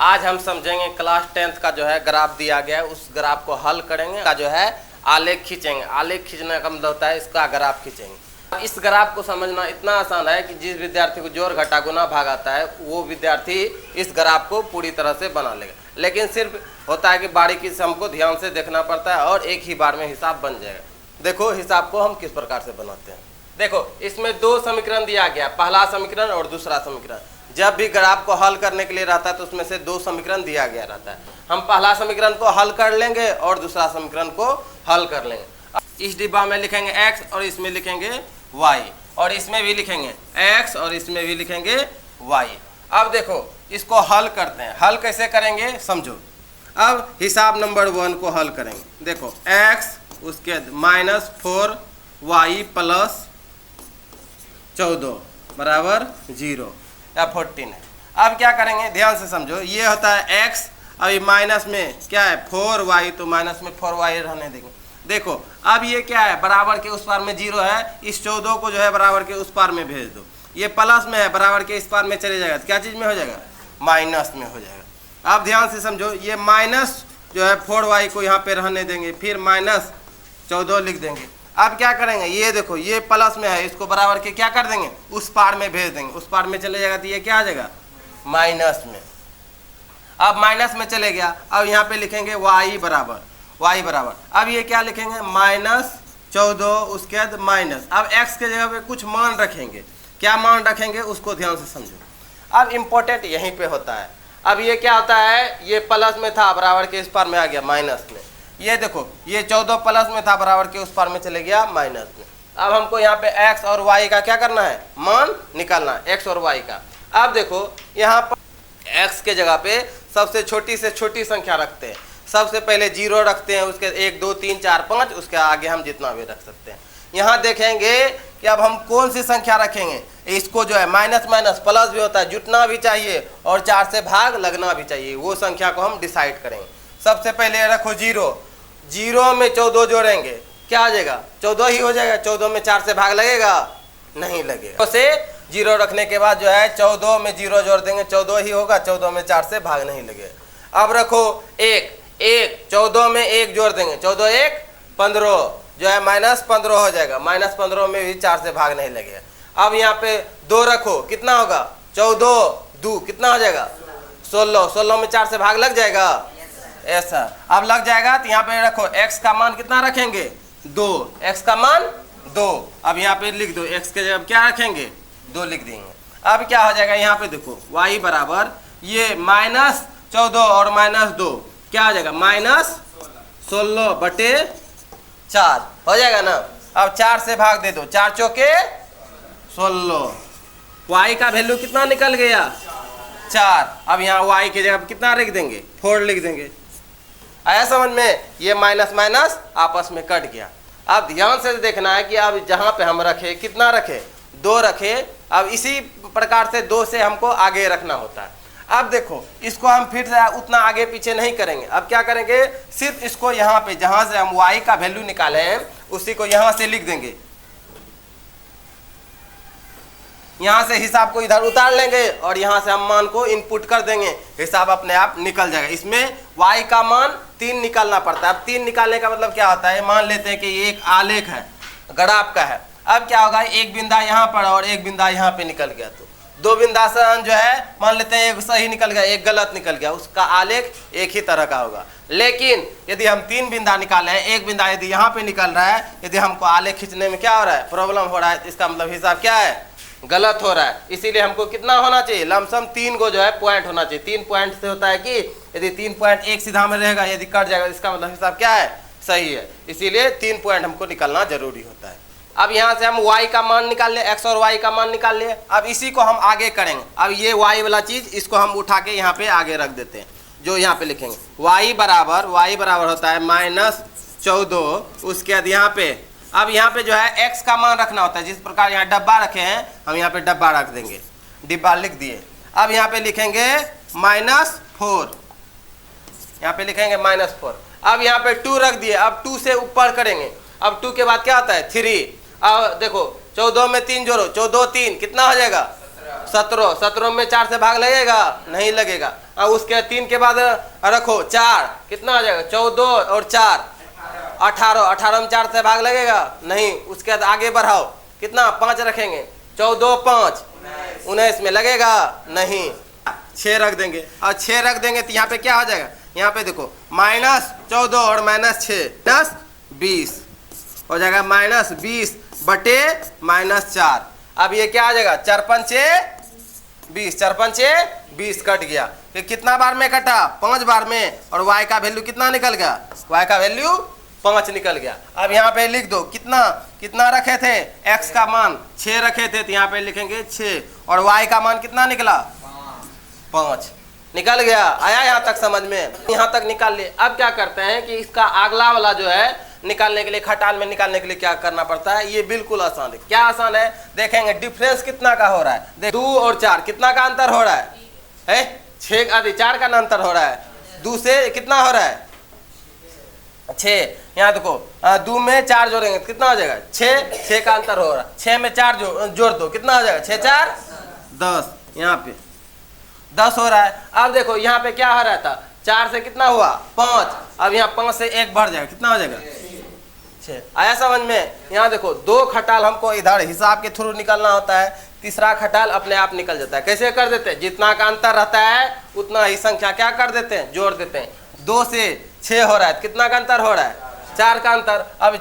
आज हम समझेंगे क्लास 10th का जो है ग्राफ दिया गया है, उस ग्राफ को हल करेंगे का जो है आलेख खींचेंगे। आलेख खींचने का मतलब होता है इसका ग्राफ खींचेंगे। इस ग्राफ को समझना इतना आसान है कि जिस विद्यार्थी को जोड़ घटा गुना भाग आता है वो विद्यार्थी इस ग्राफ को पूरी तरह से बना लेगा। लेकिन सिर्फ होता है कि बारीकी से हमको ध्यान से देखना पड़ता है और एक ही बार में हिसाब बन जाएगा। देखो हिसाब को हम किस प्रकार से बनाते हैं। देखो इसमें दो समीकरण दिया गया, पहला समीकरण और दूसरा समीकरण। जब भी ग्राफ को हल करने के लिए रहता है तो उसमें से दो समीकरण दिया गया रहता है। हम पहला समीकरण को हल कर लेंगे और दूसरा समीकरण को हल कर लेंगे। इस डिब्बा में लिखेंगे x और इसमें लिखेंगे y और इसमें भी लिखेंगे x और इसमें भी लिखेंगे y। अब देखो इसको हल करते हैं। हल कैसे करेंगे समझो। अब हिसाब नंबर 1 को हल करेंगे। देखो x उसके -4y + 14 बराबर 0 या 14 है। अब क्या करेंगे ध्यान से समझो। ये होता है x, अभी माइनस में क्या है 4y, तो माइनस में 4y रहने देंगे। देखो अब ये क्या है बराबर के उस पार में 0 है, इस 14 को जो है बराबर के उस पार में भेज दो। ये प्लस में है, बराबर के इस पार में चले जाएगा तो क्या चीज़ में हो जाएगा, माइनस में हो जाएगा। अब ध्यान से समझो, ये माइनस जो है 4y को यहाँ पे रहने देंगे, फिर -14 लिख देंगे। अब क्या करेंगे, ये देखो ये प्लस में है, इसको बराबर के क्या कर देंगे उस पार में भेज देंगे। उस पार में चले जाएगा तो ये क्या आ जाएगा माइनस में। अब माइनस में चले गया, अब यहाँ पे लिखेंगे y बराबर अब ये क्या लिखेंगे -14 उसके बाद माइनस। अब x के जगह पे कुछ मान रखेंगे। क्या मान रखेंगे उसको ध्यान से समझो। अब इम्पोर्टेंट यहीं पे होता है। अब ये क्या होता है, ये प्लस में था बराबर के इस पार में आ गया माइनस में। ये देखो ये 14 प्लस में था बराबर के उस पार में चले गया माइनस में। अब हमको यहाँ पे x और y का क्या करना है, मान निकालना है x और y का। अब देखो यहाँ पर x के जगह पे सबसे छोटी से छोटी संख्या रखते हैं। सबसे पहले 0 रखते हैं, उसके 1 2 3 4 5, उसके आगे हम जितना भी रख सकते हैं। यहाँ देखेंगे कि अब हम कौन सी संख्या रखेंगे। इसको जो है माइनस माइनस प्लस भी होता है, जुटना भी चाहिए और 4 से भाग लगना भी चाहिए। वो संख्या को हम डिसाइड करेंगे। सबसे पहले रखो 0 में 14 जोड़ेंगे, क्या आ जाएगा 14 ही हो जाएगा। 14 में 4 से भाग लगेगा, नहीं लगेगा। से 0 रखने के बाद जो है 14 में 0 जोड़ देंगे, 14 ही होगा। 14 में 4 से भाग नहीं लगेगा। अब रखो 1 14 में 1 जोड़ देंगे, 14 1 15 जो है -15 हो जाएगा। -15 में भी 4 से भाग नहीं लगेगा। अब यहाँ पे 2 रखो, कितना होगा 14 2 कितना हो जाएगा 16। 16 में 4 से भाग लग जाएगा ऐसा। अब लग जाएगा तो यहाँ पे रखो x का मान कितना रखेंगे 2, x का मान 2। अब यहाँ पे लिख दो, x के जगह क्या रखेंगे 2 लिख देंगे। अब क्या हो जाएगा यहाँ पे देखो y बराबर ये -14 और -2 क्या हो जाएगा -16/4 हो जाएगा ना। अब 4 से भाग दे दो, 4 चौके 16। y का वैल्यू कितना निकल गया 4। अब यहाँ y के जगह कितना लिख देंगे 4 लिख देंगे। आया समझ में। ये माइनस माइनस आपस में कट गया। अब ध्यान से देखना है कि अब जहाँ पे हम रखे कितना रखे 2 रखे। अब इसी प्रकार से 2 से हमको आगे रखना होता है। अब देखो इसको हम फिर से उतना आगे पीछे नहीं करेंगे। अब क्या करेंगे, सिर्फ इसको यहाँ पे जहाँ से हम y का वैल्यू निकाले हैं उसी को यहाँ से लिख देंगे। यहाँ से हिसाब को इधर उतार लेंगे और यहाँ से हम मान को इनपुट कर देंगे, हिसाब अपने आप निकल जाएगा। इसमें y का मान 3 निकालना पड़ता है। अब 3 निकालने का मतलब क्या होता है, मान लेते हैं कि ये एक आलेख है, ग्राफ का है। अब क्या होगा, एक बिंदा यहाँ पर और एक बिंदा यहाँ पे निकल गया, तो 2 बिंदासन जो है मान लेते हैं एक सही निकल गया एक गलत निकल गया, उसका आलेख एक ही तरह का होगा। लेकिन यदि हम 3 बिंदा निकाले हैं, एक बिंदा यदि यहाँ पे निकल रहा है, यदि हमको आलेख खींचने में क्या हो रहा है प्रॉब्लम हो रहा है, इसका मतलब हिसाब क्या है गलत हो रहा है। इसीलिए हमको कितना होना चाहिए, लमसम 3 को जो है पॉइंट होना चाहिए। 3 पॉइंट से होता है कि यदि 3 पॉइंट एक सीधा में रहेगा, यदि कट जाएगा इसका मतलब हिसाब क्या है सही है। इसीलिए 3 पॉइंट हमको निकालना जरूरी होता है। अब यहाँ से हम y का मान निकाल ले, x और y का मान निकाल लिए। अब इसी को हम आगे करेंगे। अब ये y वाला चीज इसको हम उठा के यहाँ पे आगे रख देते हैं, जो यहाँ पे लिखेंगे y बराबर होता है -14 उसके बाद यहाँ पे। अब यहाँ पे जो है x का मान रखना होता है। जिस प्रकार यहाँ डब्बा रखे हैं हम यहाँ पे डब्बा रख देंगे, डिब्बा लिख दिए। अब यहाँ पे लिखेंगे -4, यहाँ पे लिखेंगे -4। अब यहाँ पे 2 रख दिए। अब 2 से ऊपर करेंगे। अब 2 के बाद क्या आता है 3। अब देखो 14 में 3 जोड़ो, 14 3 कितना हो जाएगा 17, 17 में 4 से भाग लगेगा, नहीं लगेगा। अब उसके 3 के बाद रखो 4, कितना आ जाएगा 14 और 4 18, 18 में 4 से भाग लगेगा, नहीं। उसके बाद आगे बढ़ाओ, कितना 5 रखेंगे, 14 5 19 में लगेगा, नहीं। 6 रख देंगे, और 6 रख देंगे तो यहाँ पे क्या हो जाएगा, यहाँ पे देखो -14 और -6 -20 हो जाएगा, -20 बटे -4। अब ये क्या आ जाएगा, 4 पंचे 20, 4 पंचे 20 कट गया। फिर कितना बार में कटा, 5 बार में, और y का वैल्यू कितना निकल गया, y का वैल्यू 5 निकल गया। अब यहाँ पे लिख दो, कितना कितना रखे थे, x का मान 6 रखे थे, तो यहाँ पे लिखेंगे 6, और y का मान कितना निकला 5 निकल गया। आया यहाँ तक समझ में, यहाँ तक निकाल लिए। अब क्या करते हैं कि इसका अगला वाला जो है निकालने के लिए, खटाल में निकालने के लिए क्या करना पड़ता है, ये बिल्कुल आसान है। क्या आसान है, देखेंगे डिफरेंस कितना का हो रहा है, देख 2 और 4 कितना का अंतर हो रहा है 6 आदि 4 का अंतर हो रहा है, 2 से कितना हो रहा है 6। यहाँ देखो 2 में 4 जोड़ेंगे कितना हो जाएगा 6 का अंतर हो रहा है, 6 में 4 जोड़ दो कितना हो जाएगा 6 4 10, यहाँ पे 10 हो रहा है। अब देखो यहाँ पे क्या हो रहा था, 4 से कितना हुआ 5, अब यहाँ 5 से 1 बढ़ जाएगा, कितना हो जाएगा 6। आया समझ में। यहाँ देखो 2 खटाल हमको इधर हिसाब के थ्रू निकलना होता है, तीसरा खटाल अपने आप निकल जाता है। कैसे कर देते हैं, जितना का अंतर रहता है उतना ही संख्या क्या कर देते हैं, जोड़ देते हैं। 2 से 6 हो रहा है, कितना का अंतर हो रहा है 4 का अंतर। अब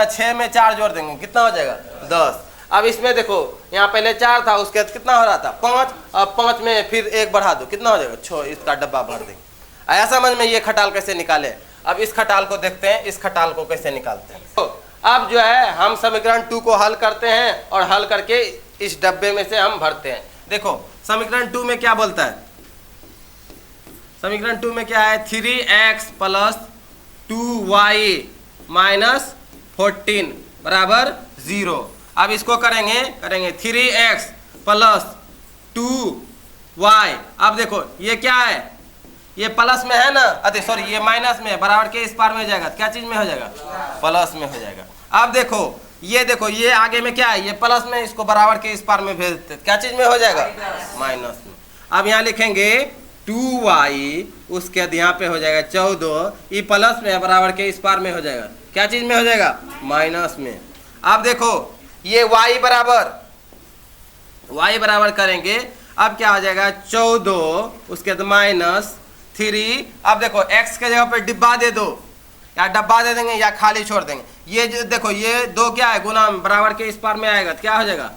6 में 4 जोड़ देंगे कितना हो जाएगा 10। अब इसमें देखो यहाँ पहले 4 था, उसके बाद कितना हो रहा था 5, अब 5 में फिर 1 बढ़ा दो कितना हो जाएगा 6, इसका डब्बा भर देंगे। आया समझ में, ये खटाल कैसे निकाले। अब इस खटाल को देखते हैं, इस खटाल को कैसे निकालते हैं। तो अब जो है हम समीकरण 2 को हल करते हैं, और हल करके इस डब्बे में से हम भरते हैं। देखो समीकरण 2 में क्या बोलता है, समीकरण 2 में क्या है, 3x + 2y - 14 बराबर 0। अब इसको करेंगे 3x + 2y। अब देखो ये क्या है, ये प्लस में है ना, अरे सॉरी ये माइनस में है, बराबर के इस पार में हो जाएगा, क्या चीज में हो जाएगा प्लस में हो जाएगा। अब देखो ये आगे में क्या है, ये प्लस में, इसको बराबर के इस पार में भेज देते, क्या चीज में हो जाएगा माइनस में। अब यहाँ लिखेंगे 2y, उसके बाद यहाँ पे हो जाएगा 14, ये प्लस में है, बराबर के इस पार में हो जाएगा, क्या चीज में हो जाएगा माइनस में। अब देखो ये y बराबर करेंगे, अब क्या हो जाएगा 14, उसके बाद -3। अब देखो x के जगह पे डिब्बा दे दो, या डब्बा दे देंगे या खाली छोड़ देंगे। ये जो देखो ये 2 क्या है, गुना बराबर के इस पार में आएगा तो क्या हो जाएगा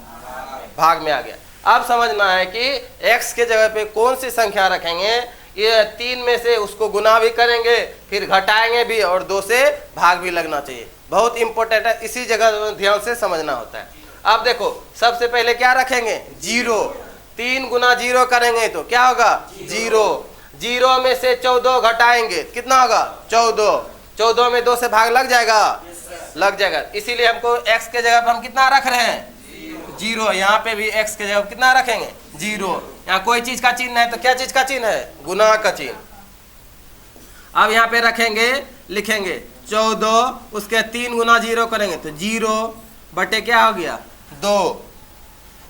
भाग में आ गया। अब समझना है कि x के जगह पे कौन सी संख्या रखेंगे, ये 3 में से उसको गुना भी करेंगे, फिर घटाएंगे भी, और 2 से भाग भी लगना चाहिए। बहुत इंपॉर्टेंट है, इसी जगह ध्यान से समझना होता है। अब देखो सबसे पहले क्या रखेंगे 0, 3 गुना 0 करेंगे तो क्या होगा 0। 0 में से 14 घटाएंगे कितना होगा 14, 14 में 2 से भाग लग जाएगा, लग जाएगा। इसीलिए हमको x के जगह पर हम कितना रख रहे हैं 0। यहाँ पे भी x के जगह पर कितना रखेंगे 0। यहाँ कोई चीज का चिन्ह है तो क्या चीज का चिन्ह है, गुना का चिन्ह। अब यहाँ पे रखेंगे, लिखेंगे 14, उसके 3 गुना 0 करेंगे तो 0 बटे क्या हो गया 2।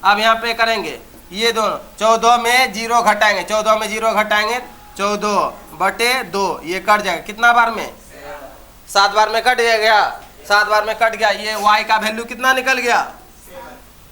अब यहाँ पे करेंगे ये दोनों, 14 में 0 घटाएंगे, 14 में 0 घटाएंगे 14 बटे 2, ये कट जाएगा कितना बार में 7 बार में कट गया, 7 बार में कट गया। ये y का वैल्यू कितना निकल गया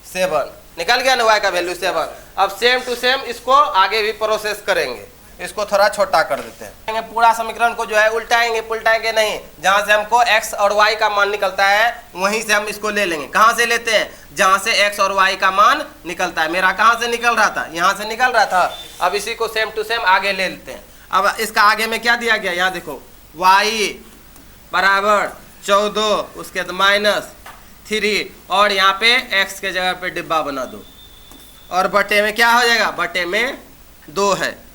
7 निकल गया ना, y का वैल्यू 7। अब सेम टू सेम इसको आगे भी प्रोसेस करेंगे, इसको थोड़ा छोटा कर देते हैं। पूरा समीकरण को जो है उल्टाएंगे, पुलटाएंगे नहीं, जहां से हमको x और y का मान निकलता है वहीं से हम इसको ले लेंगे। कहां से लेते हैं, जहां से x और y का मान निकलता है। मेरा कहां से निकल रहा था, यहां से निकल रहा था। अब इसी को सेम टू सेम आगे ले लेते हैं। अब इसका आगे में क्या दिया गया, यहाँ देखो y बराबर 14, उसके बाद -3, और यहाँ पे x के जगह पे डिब्बा बना दो, और बटे में क्या हो जाएगा, बटे में 2 है,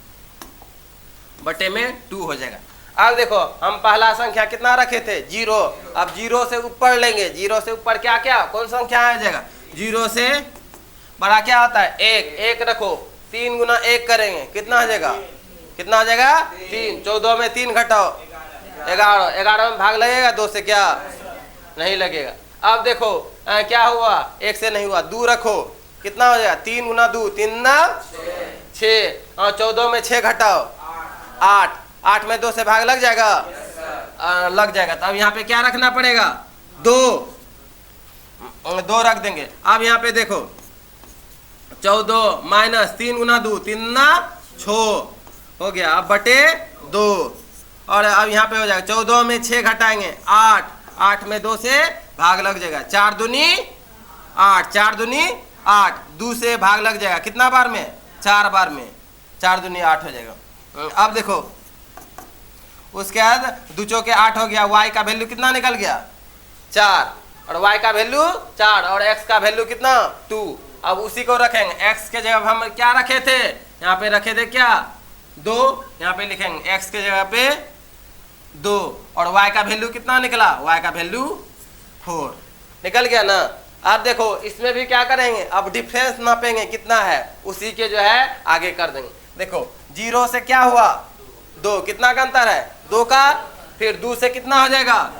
बटे में 2 हो जाएगा। अब देखो हम पहला संख्या कितना रखे थे 0, अब 0 से ऊपर लेंगे, 0 से ऊपर क्या क्या कौन संख्या आ जाएगा, 0 से बड़ा क्या होता है 1 रखो, 3 गुना 1 करेंगे कितना हो जाएगा, कितना हो जाएगा 3। 14 में 3 घटाओ 11, 11 में भाग लगेगा 2 से, क्या नहीं लगेगा। अब देखो क्या हुआ 1 से नहीं हुआ, 2 रखो, कितना हो जाएगा, 3 गुना 2 3 ना 6, और 14 में 6 घटाओ 8, 8 में 2 से भाग लग जाएगा, लग जाएगा। तो अब यहाँ पे क्या रखना पड़ेगा, 2 रख देंगे। अब यहाँ पे देखो 14 माइनस 3 गुना 2 3 ना 6 हो गया, अब बटे 2, और अब यहाँ पे हो जाएगा 14 में 6 घटाएंगे 8, 8 में 2 से भाग लग जाएगा, 4 दूनी 8, 4 दूनी 8, 2 से भाग लग जाएगा कितना बार में, 4 बार में, 4 दूनी 8 हो जाएगा। अब देखो उसके बाद 2 चौके 8 हो गया, y का वैल्यू कितना निकल गया 4, और y का वैल्यू 4, और x का वैल्यू कितना 2। अब उसी को रखेंगे, x के जगह हम क्या रखे थे, यहाँ पे रखे थे क्या 2, यहाँ पे लिखेंगे x के जगह पे 2, और y का वैल्यू कितना निकला, y का वैल्यू 4 निकल गया ना। अब देखो इसमें भी क्या करेंगे, अब डिफरेंस नापेंगे कितना है, उसी के जो है आगे कर देंगे। देखो 0 से क्या हुआ 2, कितना का अंतर है 2 का, फिर 2 से कितना हो जाएगा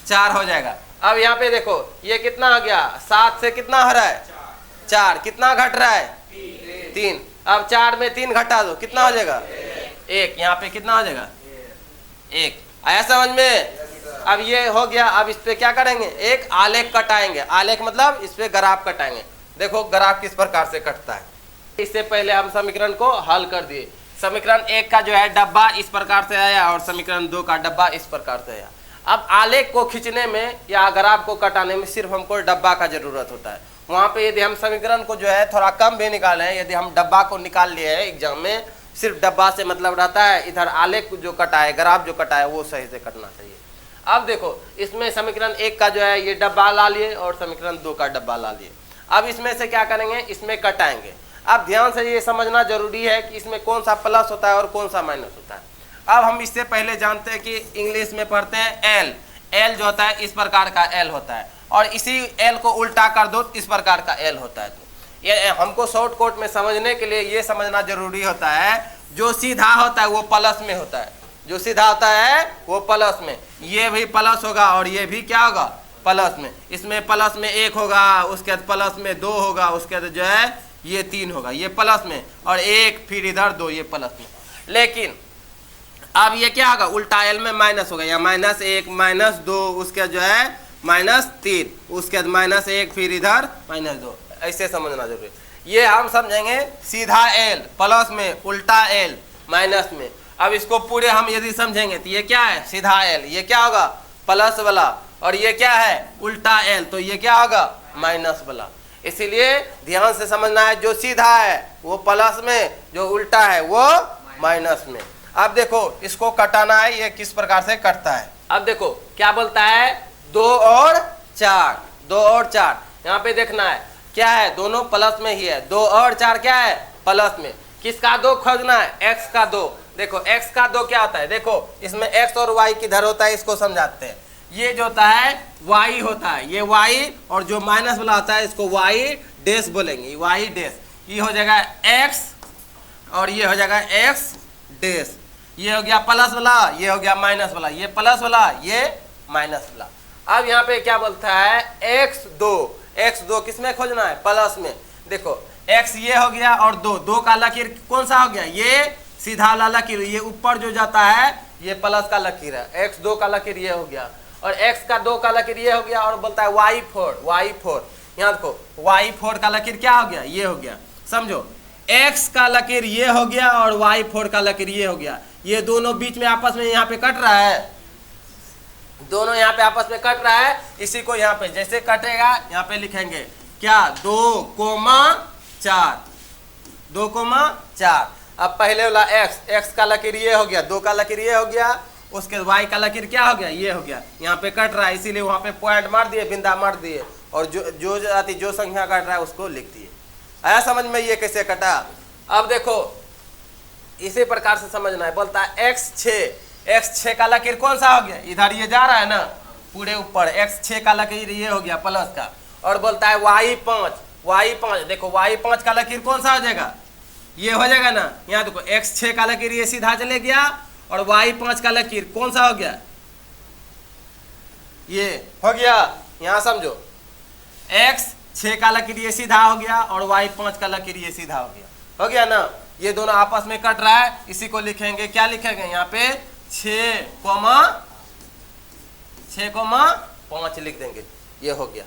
4 हो जाएगा। अब यहाँ पे देखो ये कितना हो गया, 7 से कितना हो रहा है 4, कितना घट रहा है 3, अब 4 में 3 घटा दो कितना हो जाएगा 1, यहाँ पे कितना हो जाएगा 1, आया समझ में। अब ये हो गया, अब इस पे क्या करेंगे, एक आलेख कटाएंगे, आलेख मतलब इस पे ग्राफ कटाएंगे। देखो ग्राफ किस प्रकार से कटता है। इससे पहले हम समीकरण को हल कर दिए, समीकरण 1 का जो है डब्बा इस प्रकार से आया, और समीकरण 2 का डब्बा इस प्रकार से आया। अब आलेख को खींचने में या ग्राफ को कटाने में सिर्फ हमको डब्बा का जरूरत होता है। वहाँ पे यदि हम समीकरण को जो है थोड़ा कम भी निकाले हैं, यदि हम डब्बा को निकाल लिए हैं एग्जाम में, सिर्फ डब्बा से मतलब रहता है, इधर आलेख जो कटा है, ग्राफ जो कटा है वो सही से कटना चाहिए। अब देखो इसमें समीकरण 1 का जो है ये डब्बा ला लिए, और समीकरण 2 का डब्बा ला लिए। अब इसमें से क्या करेंगे, इसमें कटाएंगे। अब ध्यान से ये समझना जरूरी है कि इसमें कौन सा प्लस होता है और कौन सा माइनस होता है। अब हम इससे पहले जानते हैं कि इंग्लिश में पढ़ते हैं एल, एल जो होता है इस प्रकार का एल होता है, और इसी एल को उल्टा कर दो इस प्रकार का एल होता है। तो ये हमको शॉर्ट कोट में समझने के लिए ये समझना जरूरी होता है, जो सीधा होता है वो प्लस में होता है, जो सीधा होता है वो प्लस में, ये भी प्लस होगा और ये भी क्या होगा प्लस में। इसमें प्लस में 1 होगा, उसके बाद प्लस में 2 होगा, उसके बाद जो है ये 3 होगा, ये प्लस में, और 1 फिर इधर 2 ये प्लस में। लेकिन अब ये क्या होगा, उल्टा एल में माइनस होगा, या -1 -2 उसके जो है -3, उसके बाद -1 फिर इधर -2, ऐसे समझना जरूरी है। ये हम समझेंगे सीधा एल प्लस में, उल्टा एल माइनस में। अब इसको पूरे हम यदि समझेंगे तो ये क्या है सीधा एल, ये क्या होगा प्लस वाला, और ये क्या है उल्टा एल, तो ये क्या होगा माइनस वाला। इसीलिए ध्यान से समझना है, जो सीधा है वो प्लस में, जो उल्टा है वो माइनस में। अब देखो इसको कटाना है, ये किस प्रकार से कटता है। अब देखो क्या बोलता है 2 और 4, 2 और 4 यहाँ पे देखना है क्या है, दोनों प्लस में ही है, 2 और 4 क्या है प्लस में। किसका 2 खोजना है, x का 2। देखो x का 2 क्या होता है, देखो इसमें x और y किधर होता है इसको समझाते हैं। ये जो होता है y होता है, ये y, और जो माइनस वाला होता है इसको y डैश बोलेंगे, y डैश। ये हो जाएगा x और ये हो जाएगा x डैश। ये हो गया प्लस वाला, ये हो गया माइनस वाला, ये प्लस वाला ये माइनस वाला। अब यहाँ पे क्या बोलता है x2 किसमें खोजना है प्लस में। देखो x ये हो गया, और 2 का लकीर कौन सा हो गया, ये सीधा वाला लकीर, ये ऊपर जो जाता है ये प्लस का लकीर है, x2 का लकीर ये हो गया, और x का 2 का लकीर ये हो गया, और बोलता है y4। यहाँ देखो y4 का लकीर क्या हो गया, ये हो गया। समझो x का लकीर ये हो गया और y4 का लकीर ये हो गया, ये दोनों बीच में आपस में यहाँ पे कट रहा है, दोनों यहाँ पे आपस में कट रहा है। इसी को यहाँ पे जैसे कटेगा यहाँ पे लिखेंगे क्या 2,4। अब पहले वाला x का लकीर ये हो गया, 2 का लकीर ये हो गया, उसके y का लकीर क्या हो गया ये हो गया, यहाँ पे कट रहा है, इसीलिए वहाँ पे पॉइंट मार दिए, बिंदा मार दिए, और जो संख्या कट रहा है उसको लिख दिए। आया समझ में ये कैसे कटा। अब देखो इसी प्रकार से समझना है, बोलता है x6 का लकीर कौन सा हो गया, इधर ये जा रहा है ना पूरे ऊपर, x6 का लकीर ये हो गया प्लस का, और बोलता है y5। देखो y5 का लकीर कौन सा हो जाएगा, ये हो जाएगा ना। यहाँ देखो x6 का लकीर ये सीधा चले गया, और y5 का लकीर कौन सा हो गया, ये हो गया। यहाँ समझो x 6 का लकीर ये सीधा हो गया और y 5 का लकीर ये सीधा हो गया ना। ये दोनों आपस में कट रहा है, इसी को लिखेंगे, क्या लिखेंगे यहाँ पे 6,5 लिख देंगे, ये हो गया।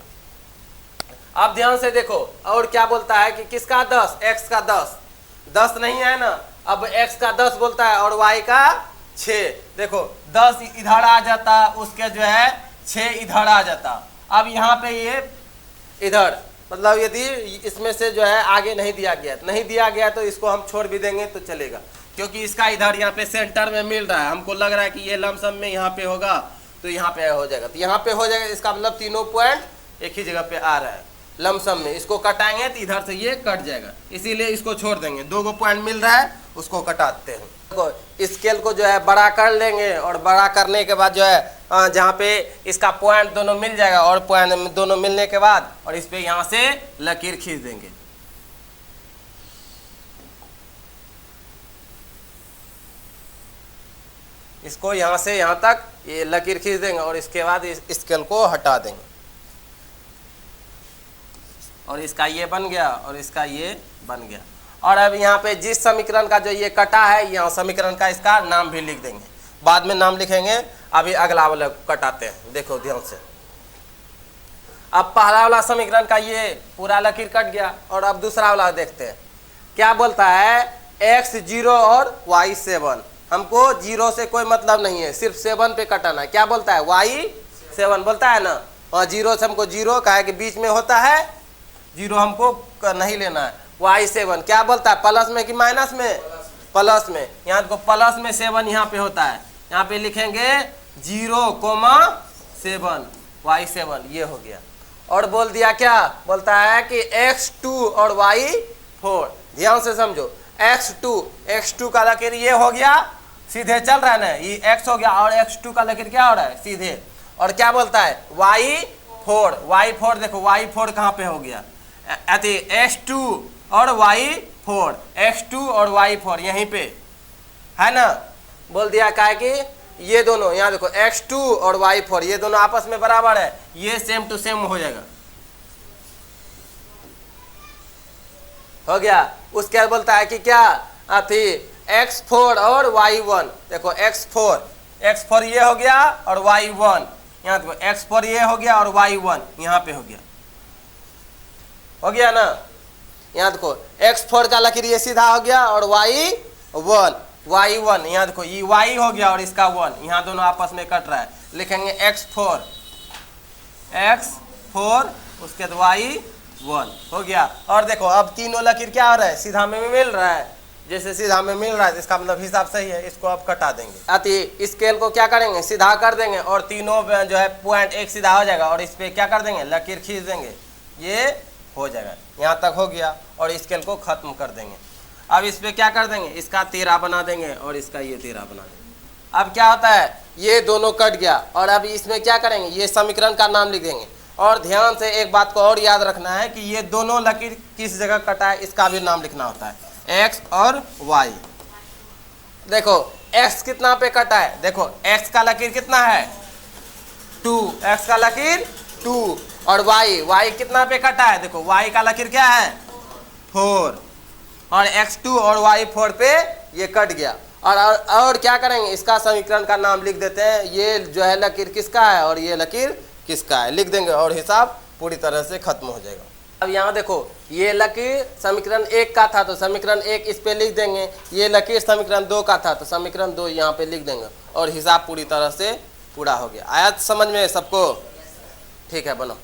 अब ध्यान से देखो और क्या बोलता है कि किसका 10, x का 10 नहीं है ना, अब x का 10 बोलता है और y का 6। देखो 10 इधर आ जाता, उसके जो है 6 इधर आ जाता। अब यहाँ पे ये इधर मतलब यदि इसमें से जो है आगे नहीं दिया गया तो इसको हम छोड़ भी देंगे तो चलेगा, क्योंकि इसका इधर यहाँ पे सेंटर में मिल रहा है। हमको लग रहा है कि ये लमसम में यहाँ पे होगा तो यहाँ पे हो जाएगा, तो यहाँ पे हो जाएगा। इसका मतलब तीनों पॉइंट एक ही जगह पे आ रहा है लमसम में। इसको कटाएंगे तो इधर से ये कट जाएगा, इसीलिए इसको छोड़ देंगे। 2 पॉइंट मिल रहा है उसको कटाते हैं। देखो स्केल को जो है बड़ा कर लेंगे और बड़ा करने के बाद जो है जहाँ पे इसका पॉइंट दोनों मिल जाएगा और पॉइंट दोनों मिलने के बाद और इस पे यहाँ से लकीर खींच देंगे। इसको यहाँ से यहाँ तक ये लकीर खींच देंगे और इसके बाद इस स्केल को हटा देंगे और इसका ये बन गया और इसका ये बन गया। और अब यहाँ पे जिस समीकरण का जो ये कटा है, यहाँ समीकरण का इसका नाम भी लिख देंगे, बाद में नाम लिखेंगे। अभी अगला वाला कटाते हैं, देखो ध्यान से। अब पहला वाला समीकरण का ये पूरा लकीर कट गया और अब दूसरा वाला देखते हैं क्या बोलता है। x 0 और y 7। हमको 0 से कोई मतलब नहीं है, सिर्फ 7 पे कटाना है। क्या बोलता है y 7 बोलता है ना, और 0 से हमको 0 कहा कि बीच में होता है, 0 हमको नहीं लेना है। y 7 क्या बोलता है, प्लस में कि माइनस में, प्लस में। यहाँ देखो प्लस में 7 यहाँ पे होता है, यहाँ पे लिखेंगे 0,7 y 7, ये हो गया। और बोल दिया क्या बोलता है कि x2 और y 4। ध्यान से समझो, x2 का लकीर ये हो गया, सीधे चल रहा है ना, ये x हो गया और x2 का लकीर क्या हो रहा है, सीधे। और क्या बोलता है y4 देखो y4 कहाँ पे हो गया, अति x2 और y4, x2 और y4 यहीं पे है ना। बोल दिया क्या है कि ये दोनों यहाँ देखो x2 और y4 ये दोनों आपस में बराबर है, ये सेम टू सेम हो जाएगा, हो गया। उसके बाद बोलता है कि क्या अथी x4 और y1। देखो x4 ये हो गया और y1 यहाँ देखो x4 ये हो गया और y1 यहाँ पे हो गया ना। यहाँ देखो x4 का लकीर ये सीधा हो गया और y1 यहाँ देखो ये y हो गया और इसका 1, यहाँ दोनों आपस में कट रहा है, लिखेंगे x4 उसके बाद y1 हो गया। और देखो अब तीनों लकीर क्या हो रहा है, सीधा में मिल रहा है। जैसे सीधा में मिल रहा है इसका मतलब हिसाब सही है, इसको अब कटा देंगे। अति स्केल को क्या करेंगे, सीधा कर देंगे और तीनों जो है पॉइंट एक सीधा हो जाएगा और इस पे क्या कर देंगे, लकीर खींच देंगे, ये हो जाएगा। यहाँ तक हो गया और स्केल को खत्म कर देंगे। अब इस पे क्या कर देंगे, इसका 13 बना देंगे और इसका ये 13 बना देंगे। अब क्या होता है, ये दोनों कट गया और अब इसमें क्या करेंगे, ये समीकरण का नाम लिख देंगे। और ध्यान से एक बात को और याद रखना है कि ये दोनों लकीर किस जगह कटा है, इसका भी नाम लिखना होता है, x और y। देखो x कितना पे कटा है, देखो x का लकीर कितना है 2, x का लकीर 2 और y कितना पे कटा है, देखो y का लकीर क्या है 4 और x2 और y4 पे ये कट गया। और क्या करेंगे, इसका समीकरण का नाम लिख देते हैं, ये जो है लकीर किसका है और ये लकीर किसका है, लिख देंगे और हिसाब पूरी तरह से खत्म हो जाएगा। अब यहाँ देखो ये लकीर समीकरण 1 का था तो समीकरण 1 इस पे लिख देंगे, ये लकीर समीकरण 2 का था तो समीकरण 2 यहाँ पे लिख देंगे और हिसाब पूरी तरह से पूरा हो गया। आया समझ में सबको, ठीक है बनो।